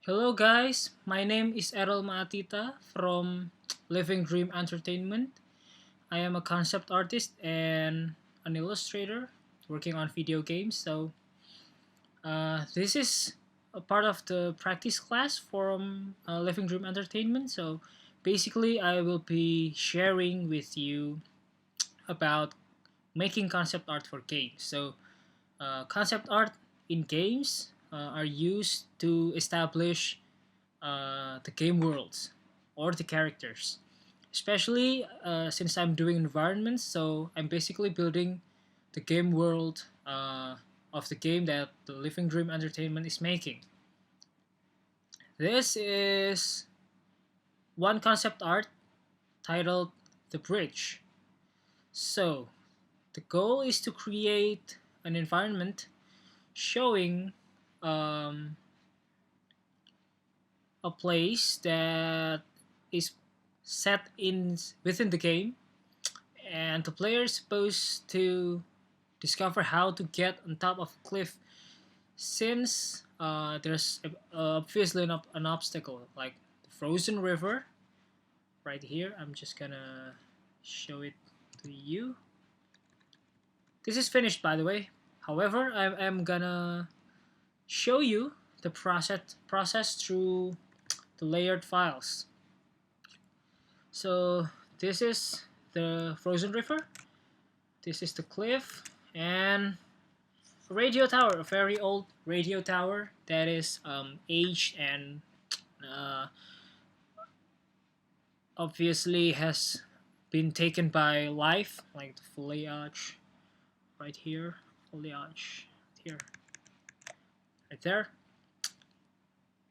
Hello guys, my name is Erel from Living Dream Entertainment. I am a concept artist and an illustrator working on video games. This is a part of the practice class from Living Dream Entertainment. So basically, I will be sharing with you about making concept art for games. Concept art in games are used to establish the game worlds or the characters. Especially since I'm doing environments, so I'm basically building the game world of the game that the Living Dream Entertainment is making. This is one concept art titled The Bridge. So, the goal is to create an environment showing um, a place that is set in within the game, and the player is supposed to discover how to get on top of a cliff since there's obviously an obstacle like the frozen river right here. I'm just gonna show it to you. This is finished, by the way. However, I'm gonna show you the process through the layered files. So this is the frozen river, this is the cliff, and a radio tower, a very old radio tower that is aged and uh, obviously has been taken by life, like the foliage right here, foliage here, right there.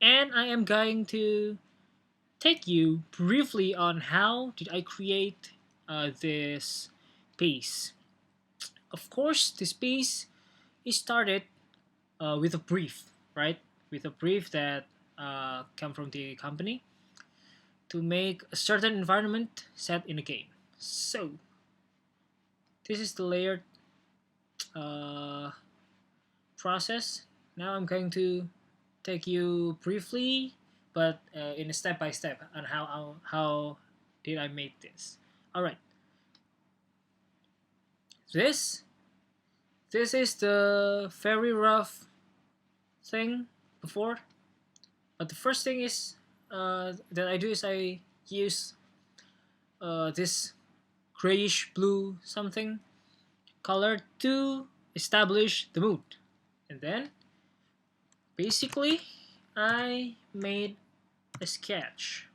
And I am going to take you briefly on how did I create this piece. Of course, this piece is started with a brief, right? With a brief that come from the company to make a certain environment set in a game. So this is the layered uh, process. Now I'm going to take you briefly, but in a step by step on how did I make this. All right, this this is the very rough thing before, but the first thing is that I do is I use this grayish blue something color to establish the mood, and then basically I made a sketch.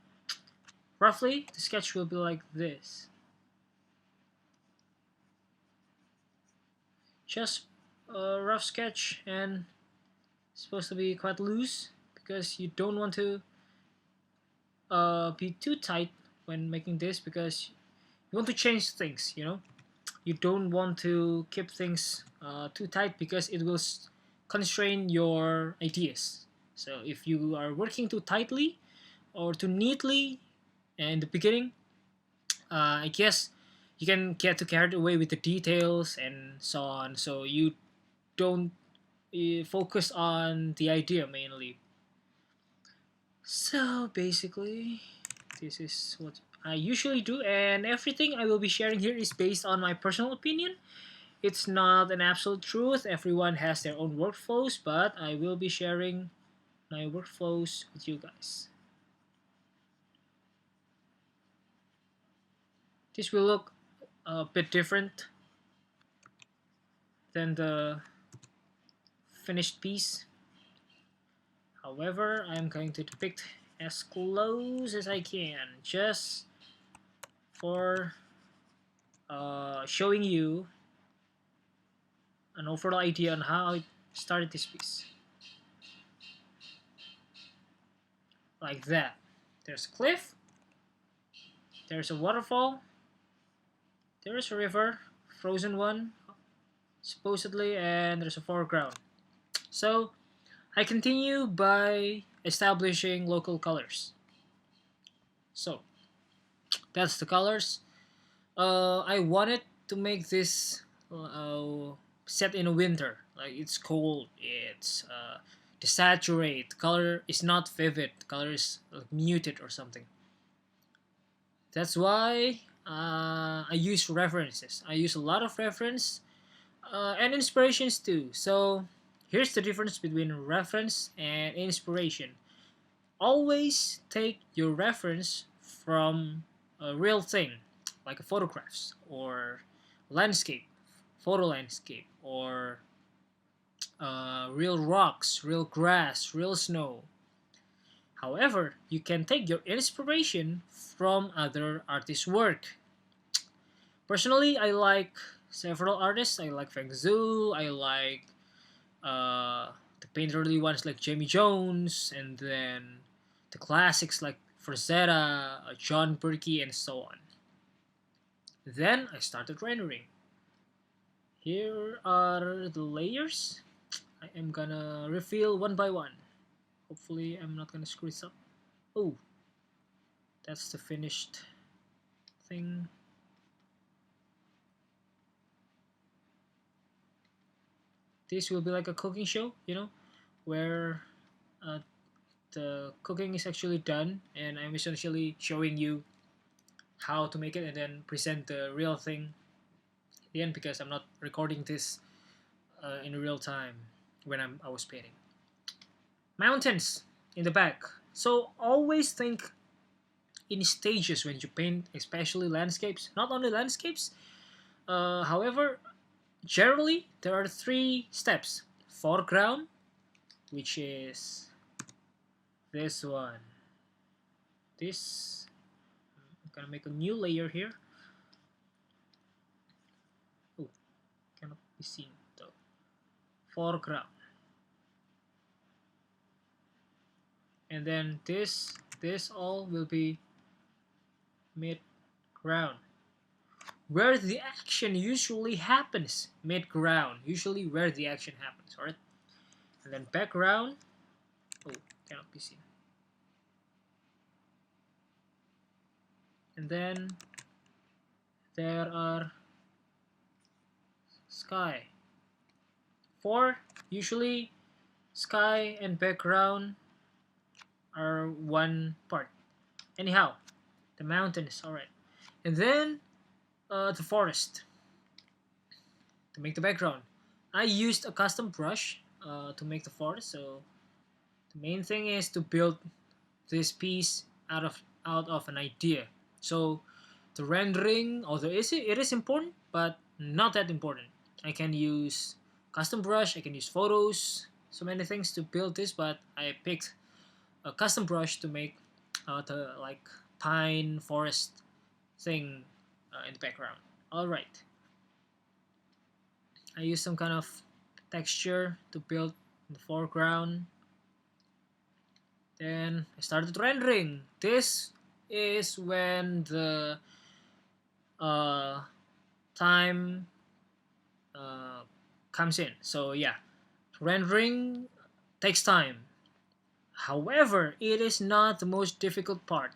Roughly, the sketch will be like this. Just a rough sketch, and it's supposed to be quite loose because you don't want to be too tight when making this because you want to change things, you know. You don't want to keep things too tight because it will constrain your ideas. So if you are working too tightly or too neatly in the beginning, I guess you can get too carried away with the details and so on. So you don't focus on the idea mainly. So basically, this is what I usually do, and everything I will be sharing here is based on my personal opinion. It's not an absolute truth. Everyone has their own workflows, but I will be sharing my workflows with you guys. This will look a bit different than the finished piece. However, I'm going to depict as close as I can just for showing you an overall idea on how I started this piece. Like that. There's a cliff, there's a waterfall, there's a river, frozen one, supposedly, and there's a foreground. So I continue by establishing local colors. So that's the colors. I wanted to make this set in a winter. Like it's cold. It's desaturate. Color is not vivid. Color is like muted or something. That's why I use references. I use a lot of reference and inspirations too. So here's the difference between reference and inspiration. Always take your reference from a real thing, like photographs or landscape, photo landscape, or real rocks, real grass, real snow. However, you can take your inspiration from other artists' work. Personally, I like several artists. I like Feng Zhu. I like the painterly ones like Jamie Jones, and then the classics like Frazetta, John Burke, and so on. Then I started rendering. Here are the layers. I am gonna reveal one by one. Hopefully I'm not gonna screw this up. Oh, that's the finished thing. This will be like a cooking show, where uh, the cooking is actually done, and I'm essentially showing you how to make it and then present the real thing at the end, because I'm not recording this in real time when I was painting. Mountains in the back. So always think in stages when you paint, especially landscapes. Not only landscapes, however, generally there are 3 steps. Foreground, which is this one. This, I'm gonna make a new layer here. Oh, cannot be seen though. Foreground. And then this all will be mid-ground, where the action usually happens. Mid-ground, usually where the action happens, alright? And then background, oh, cannot be seen. And then there are sky. For usually sky and background are one part. Anyhow, the mountains, alright. And then the forest to make the background. I used a custom brush to make the forest. So the main thing is to build this piece out of an idea. So the rendering, although it is important, but not that important. I can use custom brush. I can use photos. So many things to build this, but I picked a custom brush to make the like pine forest thing in the background. All right. I use some kind of texture to build the foreground. Then I started rendering. This is when the uh, time comes in. So yeah, rendering takes time. However, it is not the most difficult part.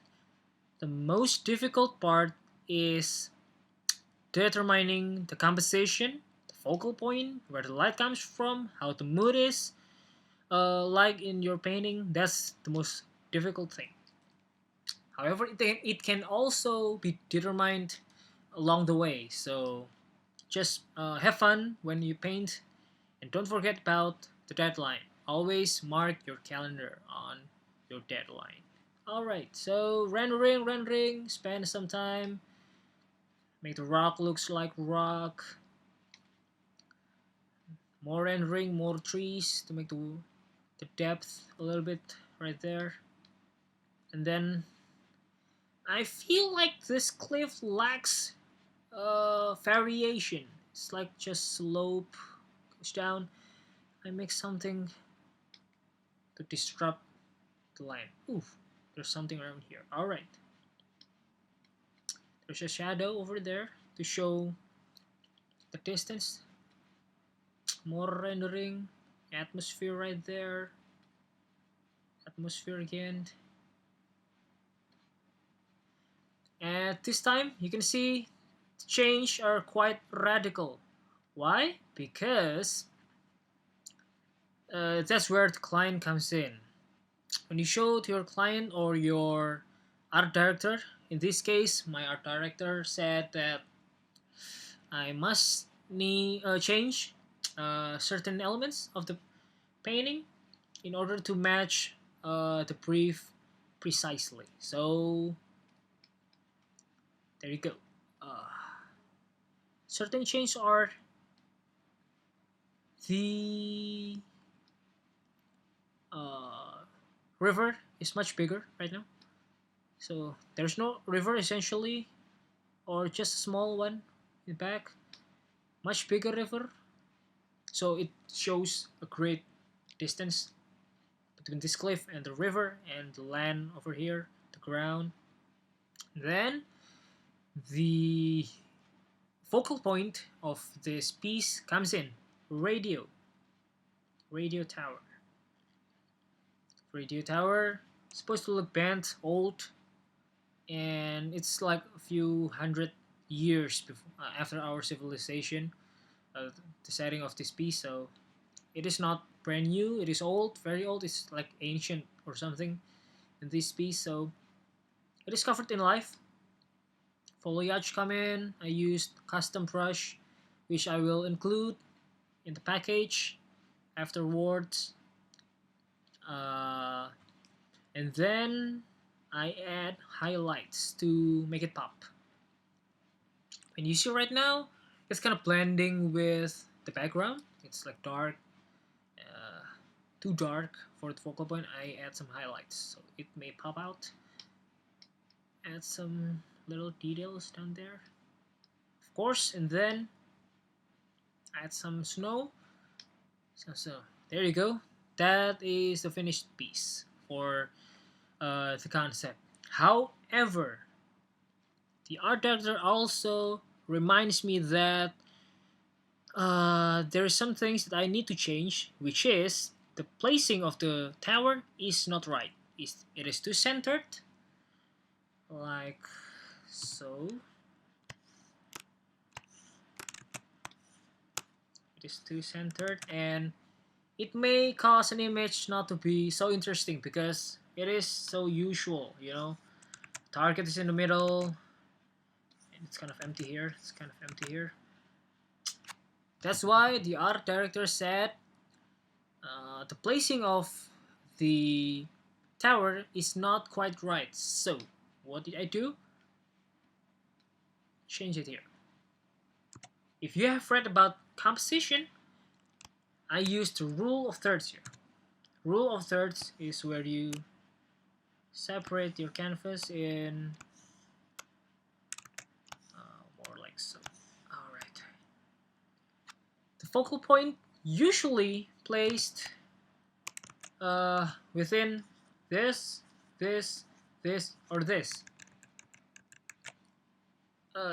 The most difficult part is determining the composition, the focal point, where the light comes from, how the mood is. Like in your painting, that's the most difficult thing. However, it can also be determined along the way. So just have fun when you paint, and don't forget about the deadline. Always mark your calendar on your deadline. Alright, so rendering, spend some time, make the rock looks like rock. More rendering, more trees to make the depth a little bit right there. And then I feel like this cliff lacks variation. It's like just slope goes down. I make something to disrupt the line. Oof, there's something around here. Alright. There's a shadow over there to show the distance. More rendering. Atmosphere right there. Atmosphere again. At this time, you can see the change are quite radical. Why? Because That's where the client comes in. When you show to your client or your art director, in this case, my art director said that I must change certain elements of the painting in order to match the brief precisely. So there you go. Uh, Certain changes are the uh, river is much bigger right now. So there's no river essentially, or just a small one in the back. Much bigger river. So it shows a great distance between this cliff and the river and the land over here, the ground. Then the focal point of this piece comes in radio, radio tower. Radio tower supposed to look bent, old, and it's like a few hundred years before, after our civilization, the setting of this piece. So it is not brand new. It is old, very old. It's like ancient or something in this piece. So it is covered in life. Foliage come in. I used custom brush, which I will include in the package afterwards. Uh, and then I add highlights to make it pop. And you see right now, it's kind of blending with the background. It's like dark, uh, too dark for the focal point. I add some highlights so it may pop out. Add some little details down there, of course, and then add some snow. So there you go. That is the finished piece for the concept. However, the art director also reminds me that there are some things that I need to change, which is the placing of the tower is not right. It is too centered, like so. It is too centered, and it may cause an image not to be so interesting because it is so usual, you know. Target is in the middle, and it's kind of empty here. It's kind of empty here. That's why the art director said the placing of the tower is not quite right. So what did I do? Change it here. If you have read about composition, I used the rule of thirds here. Rule of thirds is where you separate your canvas in more like so. Alright. The focal point usually placed within this, this, this, or this.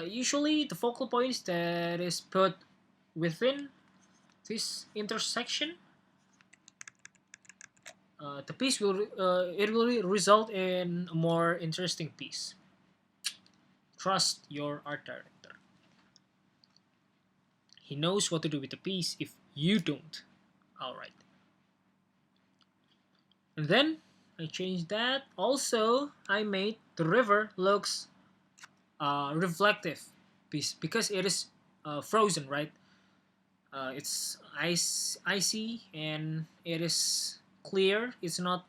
Usually the focal points that is put within this intersection, the piece will it will result in a more interesting piece. Trust your art director. He knows what to do with the piece if you don't. Alright. And then I changed that. Also, I made the river looks reflective piece because it is frozen, right? It's icy and it is clear. It's not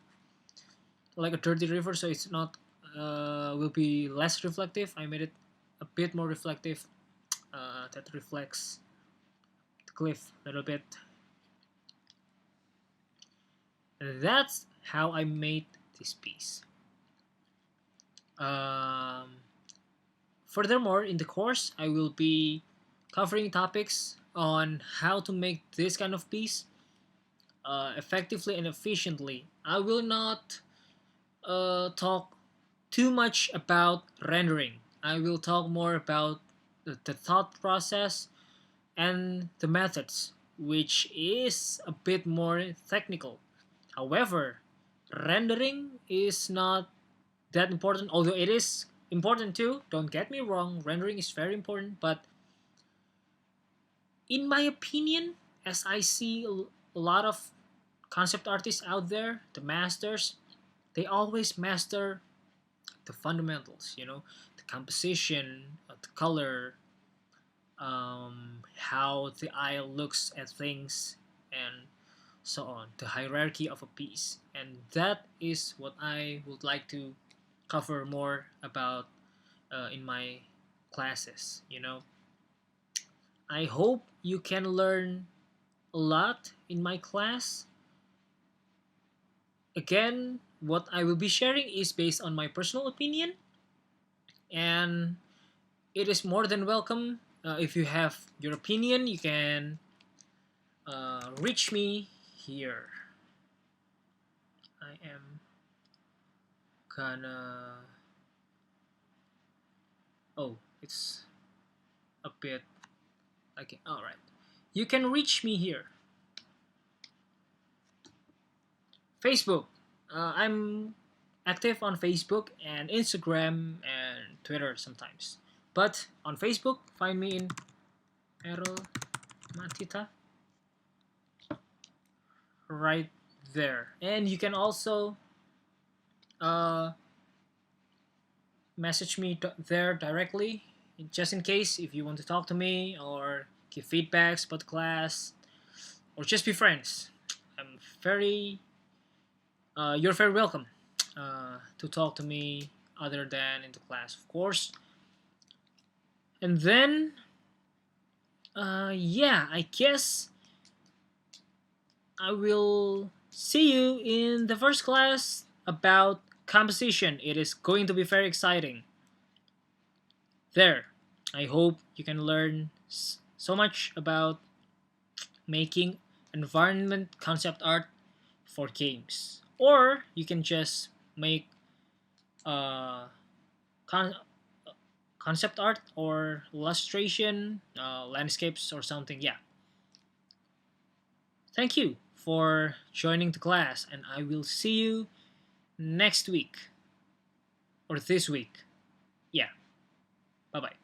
like a dirty river, so it's not will be less reflective. I made it a bit more reflective. That reflects the cliff a little bit. And that's how I made this piece. Furthermore, in the course, I will be covering topics on how to make this kind of piece effectively and efficiently. I will not talk too much about rendering. I will talk more about the thought process and the methods, which is a bit more technical. However, rendering is not that important, although it is important too. Don't get me wrong, rendering is very important, but in my opinion, as I see a lot of concept artists out there, the masters, they always master the fundamentals, the composition, the color, how the eye looks at things, and so on, the hierarchy of a piece. And that is what I would like to cover more about in my classes. I hope you can learn a lot in my class. Again, what I will be sharing is based on my personal opinion, and it is more than welcome. If you have your opinion, you can reach me here. I am gonna. Oh, it's a bit. Okay, alright. You can reach me here. Facebook. I'm active on Facebook and Instagram and Twitter sometimes. But on Facebook, find me in Erel Matita right there. And you can also uh, message me there directly, just in case if you want to talk to me or give feedbacks about the class or just be friends. I'm very, you're very welcome to talk to me other than in the class, of course. And then, yeah, I guess I will see you in the first class about composition. It is going to be very exciting. There, I hope you can learn so much about making environment concept art for games. Or you can just make uh, con- concept art or illustration, landscapes or something. Yeah. Thank you for joining the class, and I will see you next week or this week. Yeah. Bye bye.